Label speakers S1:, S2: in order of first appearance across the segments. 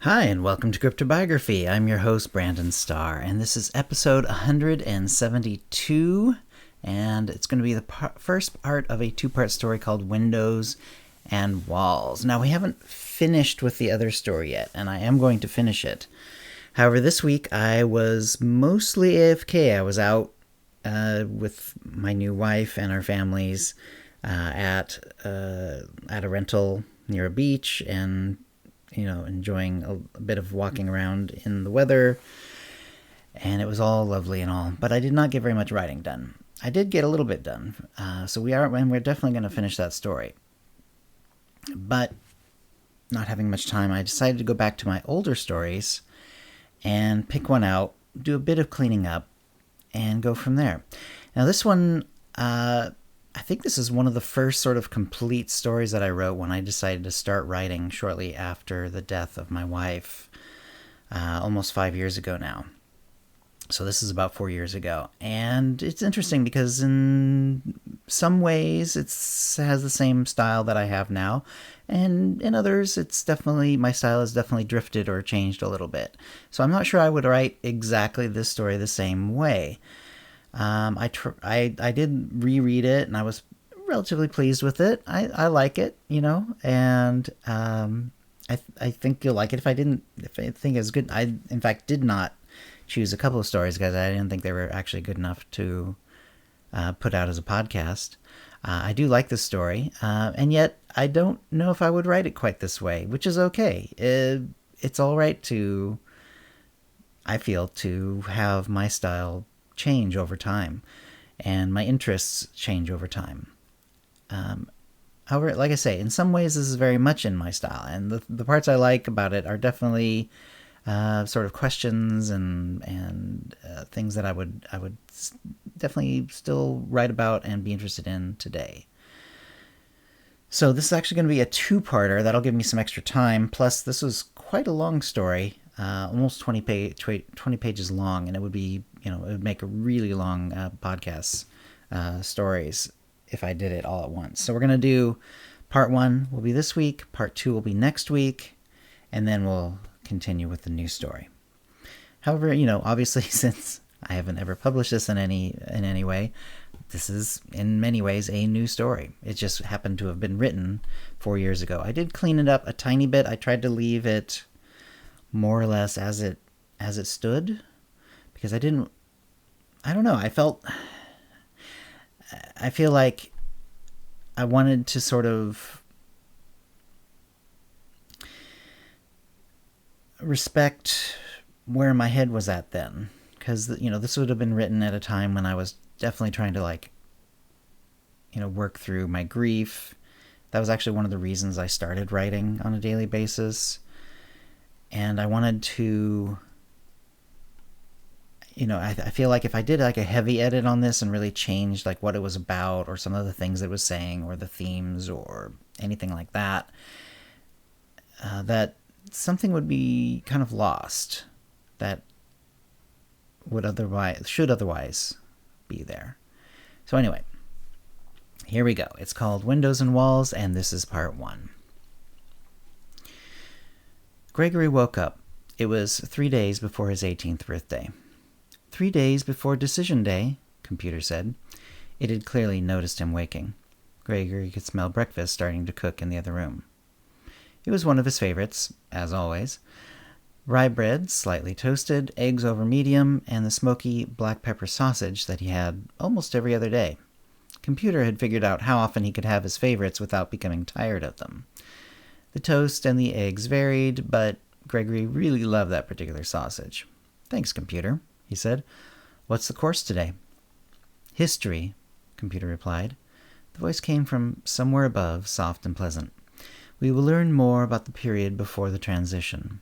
S1: Hi, and welcome to CryptoBiography. I'm your host, Brandon Starr, and this is episode 172, and it's going to be the first part of a two-part story called Windows and Walls. Now, we haven't finished with the other story yet, and I am going to finish it. However, this week I was mostly AFK. I was out with my new wife and our families at a rental near a beach, and enjoying a bit of walking around in the weather, and it was all lovely and all, but I did not get very much writing done. I did get a little bit done, so we're definitely going to finish that story. But not having much time, I decided to go back to my older stories and pick one out, do a bit of cleaning up, and go from there. Now this one, I think this is one of the first sort of complete stories that I wrote when I decided to start writing shortly after the death of my wife, almost 5 years ago now. So this is about 4 years ago. And it's interesting because in some ways it has the same style that I have now. And in others, my style has definitely drifted or changed a little bit. So I'm not sure I would write exactly this story the same way. I did reread it, and I was relatively pleased with it. I like it, and I think you'll like it. If I think it's good, I in fact did not choose a couple of stories because I didn't think they were actually good enough to put out as a podcast. I do like this story, and yet I don't know if I would write it quite this way, which is okay. It's all right I feel, to have my style change over time and my interests change over time. However, like I say, in some ways this is very much in my style, and the parts I like about it are definitely sort of questions and things that I would definitely still write about and be interested in today. So this is actually going to be a two-parter. That'll give me some extra time. Plus, this was quite a long story, almost 20 pages long, and it would be, it would make a really long podcast stories if I did it all at once. So we're going to do part one will be this week, part two will be next week, and then we'll continue with the new story. However, obviously, since I haven't ever published this in any way, this is in many ways a new story. It just happened to have been written 4 years ago. I did clean it up a tiny bit. I tried to leave it more or less as it stood, because I don't know, I feel like I wanted to sort of respect where my head was at then, because this would have been written at a time when I was definitely trying to work through my grief. That was actually one of the reasons I started writing on a daily basis, and I wanted to, I feel like if I did like a heavy edit on this and really changed like what it was about or some of the things it was saying or the themes or anything like that, that something would be kind of lost that should otherwise be there. So anyway, here we go. It's called Windows and Walls, and this is part one. Gregory woke up. It was 3 days before his 18th birthday. 3 days before decision day, Computer said. It had clearly noticed him waking. Gregory could smell breakfast starting to cook in the other room. It was one of his favorites, as always. Rye bread, slightly toasted, eggs over medium, and the smoky black pepper sausage that he had almost every other day. Computer had figured out how often he could have his favorites without becoming tired of them. The toast and the eggs varied, but Gregory really loved that particular sausage. "Thanks, Computer," he said. "What's the course today?" "History," Computer replied. The voice came from somewhere above, soft and pleasant. "We will learn more about the period before the transition."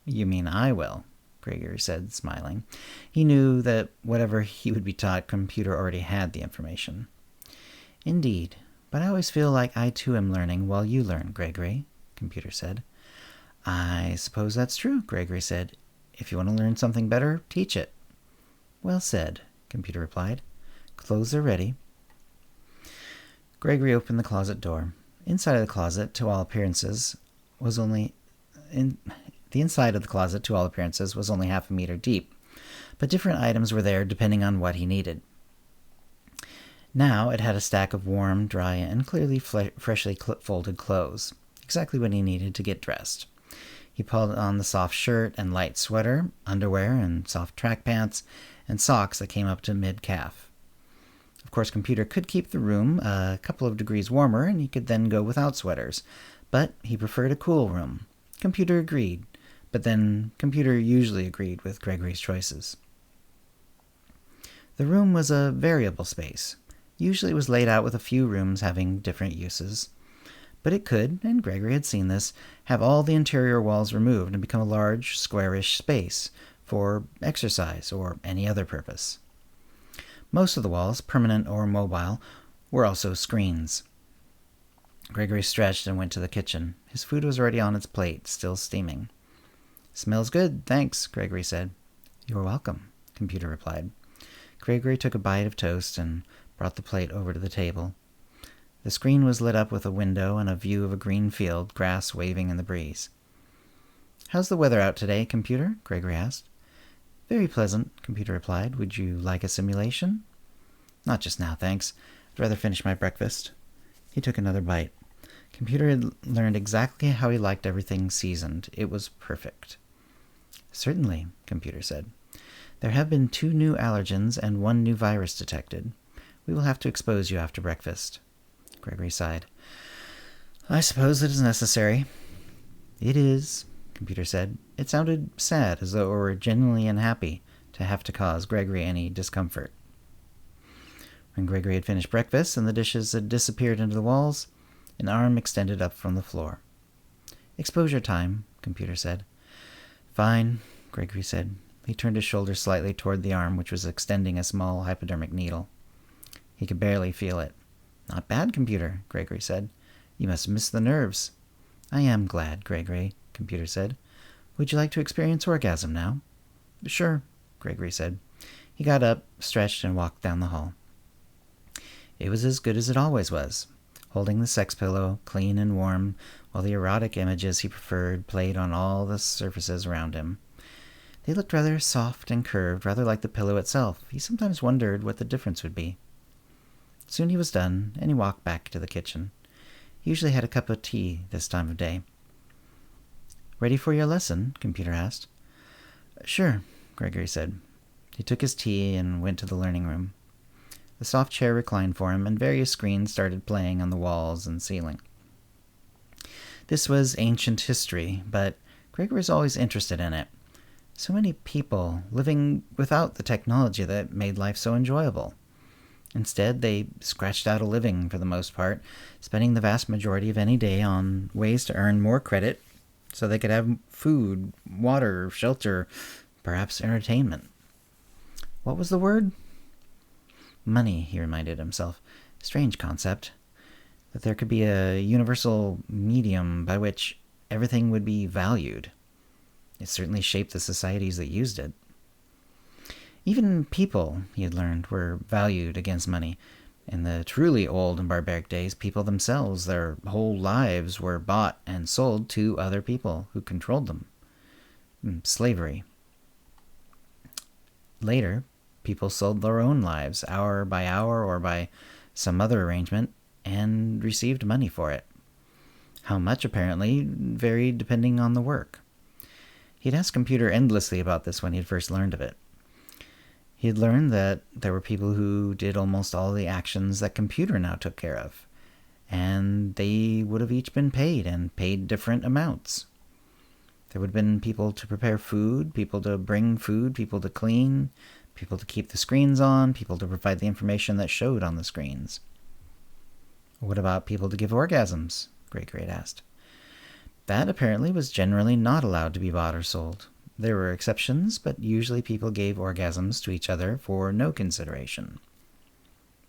S1: "You mean I will," Gregory said, smiling. He knew that whatever he would be taught, Computer already had the information. "Indeed, but I always feel like I too am learning while you learn, Gregory," Computer said. "I suppose that's true," Gregory said. "If you want to learn something better, teach it." "Well said," Computer replied. "Clothes are ready." Gregory opened the closet door. Inside of the closet, to all appearances, was only The inside of the closet, to all appearances, was only half a meter deep, but different items were there depending on what he needed. Now it had a stack of warm, dry, and clearly freshly folded clothes, exactly what he needed to get dressed. He pulled on the soft shirt and light sweater, underwear and soft track pants, and socks that came up to mid-calf. Of course, Computer could keep the room a couple of degrees warmer, and he could then go without sweaters, but he preferred a cool room. Computer agreed, but then Computer usually agreed with Gregory's choices. The room was a variable space. Usually it was laid out with a few rooms having different uses. But it could, and Gregory had seen this, have all the interior walls removed and become a large, squarish space for exercise or any other purpose. Most of the walls, permanent or mobile, were also screens. Gregory stretched and went to the kitchen. His food was already on its plate, still steaming. "Smells good, thanks," Gregory said. "You're welcome," Computer replied. Gregory took a bite of toast and brought the plate over to the table. The screen was lit up with a window and a view of a green field, grass waving in the breeze. "How's the weather out today, Computer?" Gregory asked. "Very pleasant," Computer replied. "Would you like a simulation?" "Not just now, thanks. I'd rather finish my breakfast." He took another bite. Computer had learned exactly how he liked everything seasoned. It was perfect. "Certainly," Computer said. "There have been 2 new allergens and 1 new virus detected. We will have to expose you after breakfast." Gregory sighed. "I suppose it is necessary." "It is," Computer said. It sounded sad, as though it were genuinely unhappy to have to cause Gregory any discomfort. When Gregory had finished breakfast and the dishes had disappeared into the walls, an arm extended up from the floor. "Exposure time," Computer said. "Fine," Gregory said. He turned his shoulder slightly toward the arm, which was extending a small hypodermic needle. He could barely feel it. "Not bad, Computer," Gregory said. "You must miss the nerves." "I am glad, Gregory," Computer said. "Would you like to experience orgasm now?" "Sure," Gregory said. He got up, stretched, and walked down the hall. It was as good as it always was, holding the sex pillow, clean and warm, while the erotic images he preferred played on all the surfaces around him. They looked rather soft and curved, rather like the pillow itself. He sometimes wondered what the difference would be. Soon he was done, and he walked back to the kitchen. He usually had a cup of tea this time of day. "Ready for your lesson?" Computer asked. "Sure," Gregory said. He took his tea and went to the learning room. The soft chair reclined for him, and various screens started playing on the walls and ceiling. This was ancient history, but Gregory was always interested in it. So many people living without the technology that made life so enjoyable. Instead, they scratched out a living for the most part, spending the vast majority of any day on ways to earn more credit so they could have food, water, shelter, perhaps entertainment. What was the word? Money, he reminded himself. Strange concept. That there could be a universal medium by which everything would be valued. It certainly shaped the societies that used it. Even people, he had learned, were valued against money. In the truly old and barbaric days, people themselves, their whole lives, were bought and sold to other people who controlled them. Slavery. Later, people sold their own lives, hour by hour or by some other arrangement, and received money for it. How much, apparently, varied depending on the work. He'd asked Computer endlessly about this when he had first learned of it. He had learned that there were people who did almost all the actions that Computer now took care of, and they would have each been paid, and paid different amounts. There would have been people to prepare food, people to bring food, people to clean, people to keep the screens on, people to provide the information that showed on the screens. "What about people to give orgasms?" Gregory had asked. That apparently was generally not allowed to be bought or sold. There were exceptions, but usually people gave orgasms to each other for no consideration.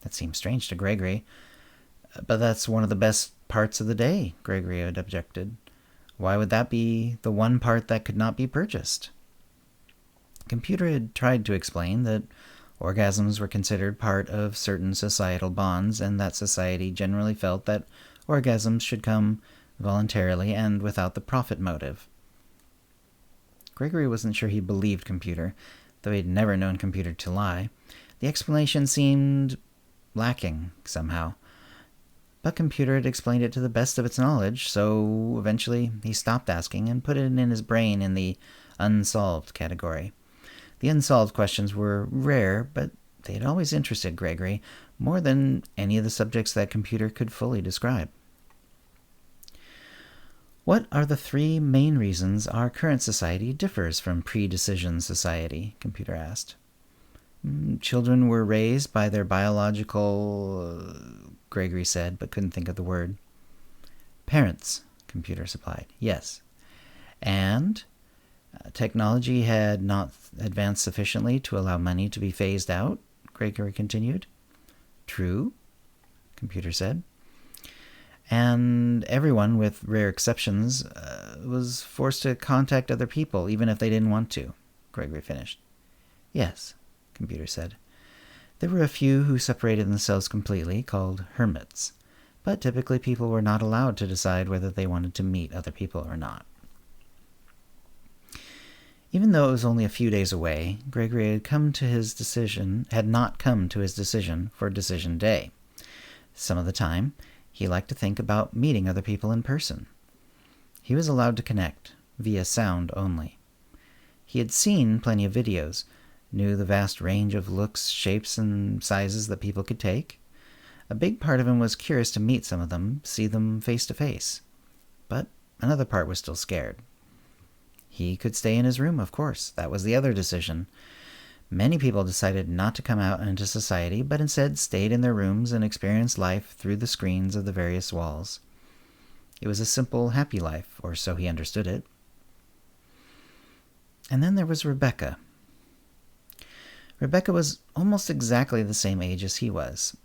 S1: That seemed strange to Gregory. "But that's one of the best parts of the day," Gregory had objected. "Why would that be the one part that could not be purchased?" Computer had tried to explain that orgasms were considered part of certain societal bonds, and that society generally felt that orgasms should come voluntarily and without the profit motive. Gregory wasn't sure he believed Computer, though he'd never known Computer to lie. The explanation seemed lacking, somehow. But Computer had explained it to the best of its knowledge, so eventually he stopped asking and put it in his brain in the unsolved category. The unsolved questions were rare, but they had always interested Gregory, more than any of the subjects that Computer could fully describe. What are the 3 main reasons our current society differs from pre-decision society? Computer asked. Children were raised by their biological... Gregory said, but couldn't think of the word. Parents, Computer supplied. Yes. And technology had not advanced sufficiently to allow money to be phased out, Gregory continued. True, Computer said. And everyone, with rare exceptions, was forced to contact other people, even if they didn't want to, Gregory finished. Yes, Computer said. There were a few who separated themselves completely, called hermits, but typically people were not allowed to decide whether they wanted to meet other people or not. Even though it was only a few days away, Gregory had not come to his decision for Decision Day. Some of the time, he liked to think about meeting other people in person. He was allowed to connect, via sound only. He had seen plenty of videos, knew the vast range of looks, shapes, and sizes that people could take. A big part of him was curious to meet some of them, see them face to face. But another part was still scared. He could stay in his room, of course. That was the other decision. Many people decided not to come out into society, but instead stayed in their rooms and experienced life through the screens of the various walls. It was a simple, happy life, or so he understood it. And then there was Rebecca. Rebecca was almost exactly the same age as he was.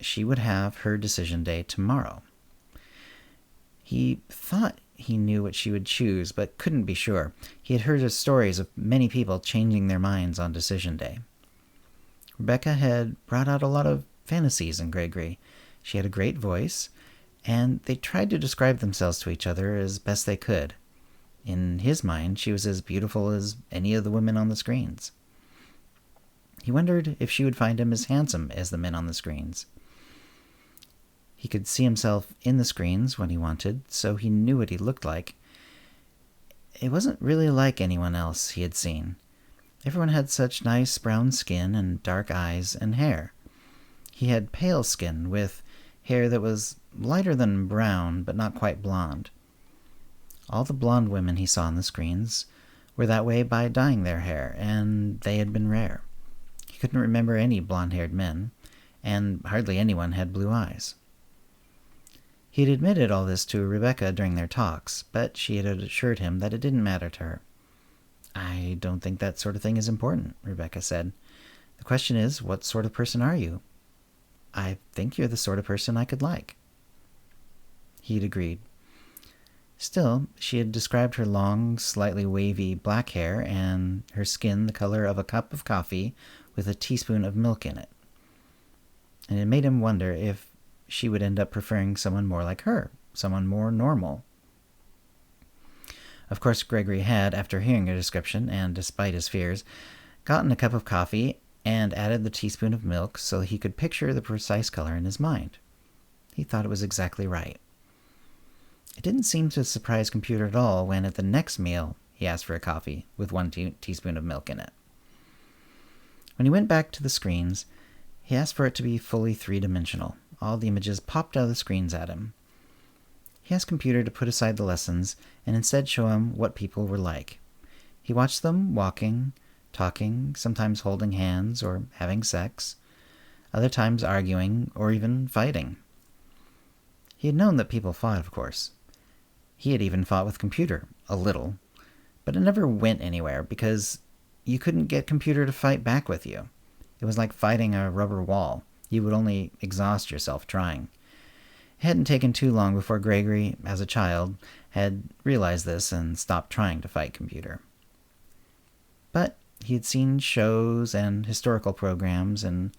S1: She would have her decision day tomorrow. He thought he knew what she would choose, but couldn't be sure. He had heard of stories of many people changing their minds on decision day. Rebecca had brought out a lot of fantasies in Gregory. She had a great voice, and they tried to describe themselves to each other as best they could. In his mind, she was as beautiful as any of the women on the screens. He wondered if she would find him as handsome as the men on the screens. He could see himself in the screens when he wanted, so he knew what he looked like. It wasn't really like anyone else he had seen. Everyone had such nice brown skin and dark eyes and hair. He had pale skin with hair that was lighter than brown, but not quite blonde. All the blonde women he saw on the screens were that way by dyeing their hair, and they had been rare. He couldn't remember any blonde-haired men, and hardly anyone had blue eyes. He had admitted all this to Rebecca during their talks, but she had assured him that it didn't matter to her. I don't think that sort of thing is important, Rebecca said. The question is, what sort of person are you? I think you're the sort of person I could like. He'd agreed. Still, she had described her long, slightly wavy black hair and her skin the color of a cup of coffee with a teaspoon of milk in it. And it made him wonder if she would end up preferring someone more like her, someone more normal. Of course, Gregory had, after hearing her description, and despite his fears, gotten a cup of coffee and added the teaspoon of milk so he could picture the precise color in his mind. He thought it was exactly right. It didn't seem to surprise Computer at all when, at the next meal, he asked for a coffee with 1 teaspoon of milk in it. When he went back to the screens, he asked for it to be fully 3-dimensional. All the images popped out of the screens at him. He asked Computer to put aside the lessons and instead show him what people were like. He watched them walking, talking, sometimes holding hands or having sex, other times arguing or even fighting. He had known that people fought, of course. He had even fought with Computer, a little, but it never went anywhere because you couldn't get Computer to fight back with you. It was like fighting a rubber wall. You would only exhaust yourself trying. It hadn't taken too long before Gregory, as a child, had realized this and stopped trying to fight Computer. But he had seen shows and historical programs and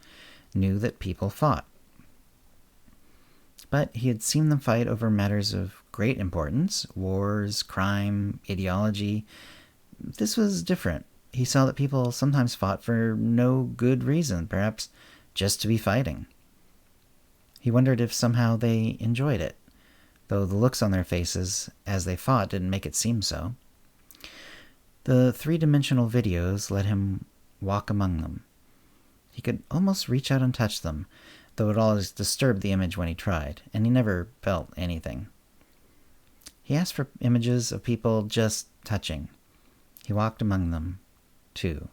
S1: knew that people fought. But he had seen them fight over matters of great importance, wars, crime, ideology, this was different. He saw that people sometimes fought for no good reason, perhaps just to be fighting. He wondered if somehow they enjoyed it, though the looks on their faces as they fought didn't make it seem so. The three-dimensional videos let him walk among them. He could almost reach out and touch them, though it always disturbed the image when he tried, and he never felt anything. He asked for images of people just touching. He walked among them, too,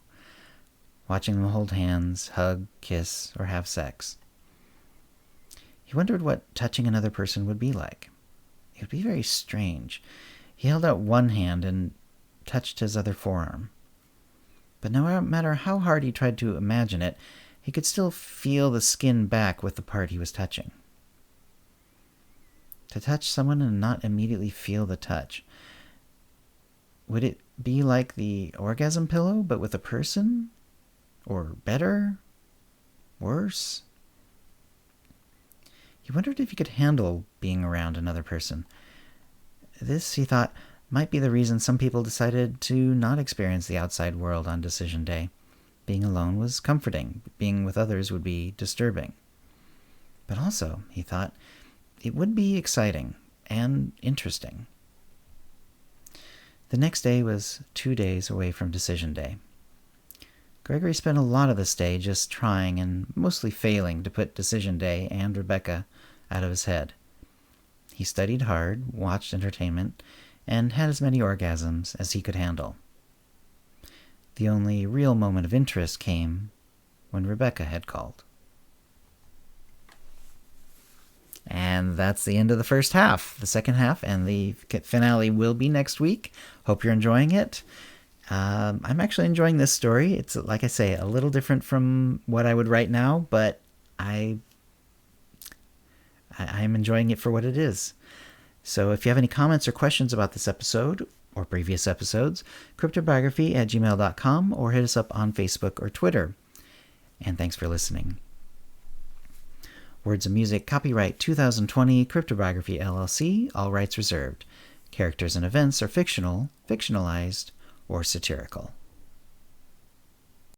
S1: watching them hold hands, hug, kiss, or have sex. He wondered what touching another person would be like. It would be very strange. He held out one hand and touched his other forearm. But no matter how hard he tried to imagine it, he could still feel the skin back with the part he was touching. To touch someone and not immediately feel the touch. Would it be like the orgasm pillow, but with a person? Or better? Worse? He wondered if he could handle being around another person. This, he thought, might be the reason some people decided to not experience the outside world on decision day. Being alone was comforting. Being with others would be disturbing. But also, he thought, it would be exciting and interesting. The next day was 2 days away from decision day. Gregory spent a lot of this day just trying and mostly failing to put decision day and Rebecca out of his head. He studied hard, watched entertainment, and had as many orgasms as he could handle. The only real moment of interest came when Rebecca had called. And that's the end of the first half. The second half and the finale will be next week. Hope you're enjoying it. I'm actually enjoying this story. It's, like I say, a little different from what I would write now, but I'm enjoying it for what it is. So if you have any comments or questions about this episode or previous episodes, CryptoBiography@gmail.com, or hit us up on Facebook or Twitter. And thanks for listening. Words and music, copyright 2020, CryptoBiography LLC, all rights reserved. Characters and events are fictional, fictionalized, or satirical.